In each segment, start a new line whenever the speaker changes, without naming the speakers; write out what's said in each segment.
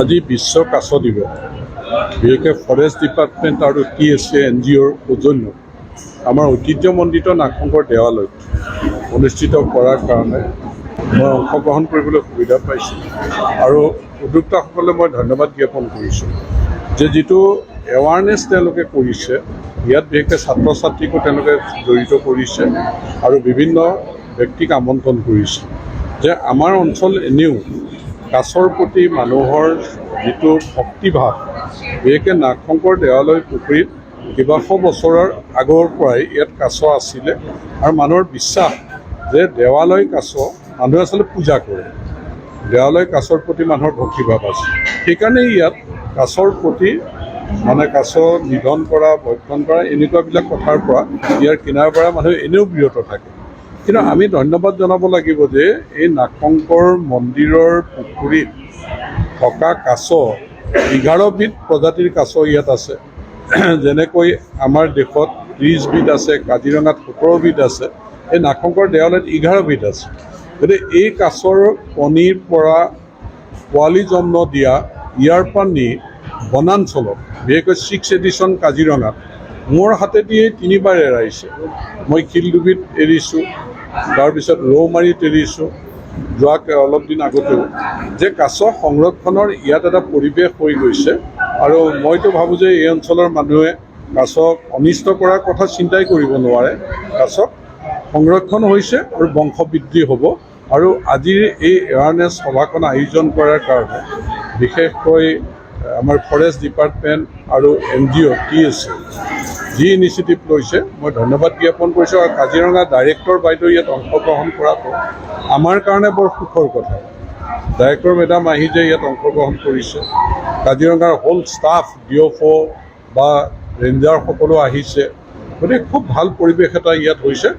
আজি বিশ্ব কাছ দিৱস বিশেষকৈ ফৰেষ্ট ডিপাৰ্টমেণ্ট আৰু TSA NGOৰ সৌজন্য আমাৰ ঐতিহ্যমণ্ডিত নাগশংকৰ দেৱালয়ত অনুষ্ঠিত কৰাৰ কাৰণে মই অংশগ্ৰহণ কৰিবলৈ সুবিধা পাইছোঁ আৰু উদ্যোক্তাসকলে মই ধন্যবাদ জ্ঞাপন কৰিছোঁ যে যিটো এৱাৰনেছ তেওঁলোকে কৰিছে ইয়াত বিশেষকৈ ছাত্ৰ ছাত্ৰীকো তেওঁলোকে জড়িত কৰিছে আৰু বিভিন্ন ব্যক্তিক আমন্ত্ৰণ কৰিছে যে আমাৰ অঞ্চল এনেও কাছৰ প্ৰতি মানুহৰ যিটো ভক্তিভাৱ বিশেষকৈ নাগশংকৰ দেৱালয় পুখুৰীত কেইবাশ বছৰৰ আগৰ পৰাই ইয়াত কাছ আছিলে আৰু মানুহৰ বিশ্বাস যে দেৱালয় কাছ মানুহে আচলতে পূজা কৰে দেৱালয় কাছৰ প্ৰতি মানুহৰ ভক্তিভাৱ আছে সেইকাৰণে ইয়াত কাছৰ প্ৰতি মানে কাছ নিধন কৰা ভক্ষণ কৰা এনেকুৱাবিলাক কথাৰ পৰা ইয়াৰ কিনাৰৰ পৰা মানুহে এনেও বিৰত থাকে কিন্তু আমি ধন্যবাদ জনাব লাগিব যে এই নাগশংকৰ মন্দিৰৰ পুখুৰীত থকা কাছ 11 বিধ প্ৰজাতিৰ কাছ ইয়াত আছে যেনেকৈ আমাৰ দেশত 30 বিধ আছে কাজিৰঙাত 17 বিধ আছে এই নাগশংকৰ দেৱালয়ত 11 বিধ আছে গতিকে এই কাছৰ কণীৰ পৰা পোৱালি জন্ম দিয়া ইয়াৰ পৰা নি বনাঞ্চলত বিশেষকৈ 6 এডিশ্যন কাজিৰঙাত মোৰ হাতেদিয়েই 3বাৰ এৰাইছে মই শিলডুবিত এৰিছোঁ তাৰপিছত ৰৌমাৰীত এৰিছোঁ যোৱা অলপ দিন আগতেও যে কাছ সংৰক্ষণৰ ইয়াত এটা পৰিৱেশ হৈ গৈছে আৰু মইতো ভাবোঁ যে এই অঞ্চলৰ মানুহে কাছক অনিষ্ট কৰাৰ কথা চিন্তাই কৰিব নোৱাৰে কাছক সংৰক্ষণ হৈছে আৰু বংশবৃদ্ধি হ'ব আৰু আজিৰ এই এৱাৰনেছ সভাখন আয়োজন কৰাৰ কাৰণে বিশেষকৈ আমাৰ ফৰেষ্ট ডিপাৰ্টমেণ্ট আৰু NGO TSA যি ইনিচিয়েটিভ লৈছে মই ধন্যবাদ জ্ঞাপন কৰিছোঁ আৰু কাজিৰঙা ডাইৰেক্টৰ বাইদেউ ইয়াত অংশগ্ৰহণ কৰাটো আমাৰ কাৰণে বৰ সুখৰ কথা ডাইৰেক্টৰ মেডাম আহি যে ইয়াত অংশগ্ৰহণ কৰিছে কাজিৰঙাৰ হোল ষ্টাফ DFO বা ৰেঞ্জাৰসকলো আহিছে গতিকে খুব ভাল পৰিৱেশ এটা ইয়াত হৈছে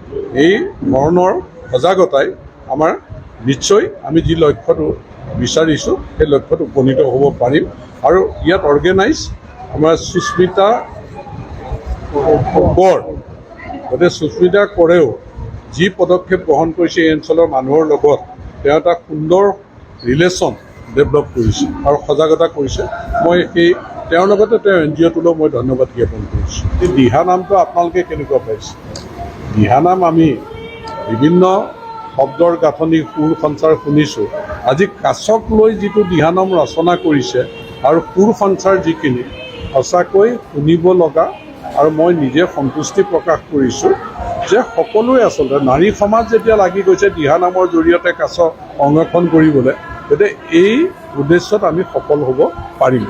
এই ধৰণৰ সজাগতাই আমাৰ নিশ্চয় আমি যি লক্ষ্যটো বিচাৰিছোঁ সেই লক্ষ্যত উপনীত হ'ব পাৰিম আৰু ইয়াত অৰ্গেনাইজ আমাৰ সুস্মিতা কৰ গতিকে সুস্মিতা কৰেও যি পদক্ষেপ গ্ৰহণ কৰিছে এই অঞ্চলৰ মানুহৰ লগত তেওঁ এটা সুন্দৰ ৰিলেশ্যন ডেভেলপ কৰিছে আৰু সজাগতা কৰিছে মই সেই তেওঁৰ লগতে তেওঁ NGOটোলৈ মই ধন্যবাদ জ্ঞাপন কৰিছোঁ এই দিহানামটো আপোনালোকে কেনেকুৱা পাইছে দিহানাম আমি বিভিন্ন শব্দৰ গাঁথনি সুৰ সঞ্চাৰ শুনিছোঁ আজি কাছক লৈ যিটো দিহানাম ৰচনা কৰিছে আৰু সুৰ সঞ্চাৰ যিখিনি সঁচাকৈ শুনিব লগা আৰু মই নিজে সন্তুষ্টি প্ৰকাশ কৰিছোঁ যে সকলোৱে আচলতে নাৰী সমাজ যেতিয়া লাগি গৈছে দিহানামৰ জৰিয়তে কাছ সংৰক্ষণ কৰিবলৈ তেতিয়া এই উদ্দেশ্যত আমি সফল হ'ব পাৰিম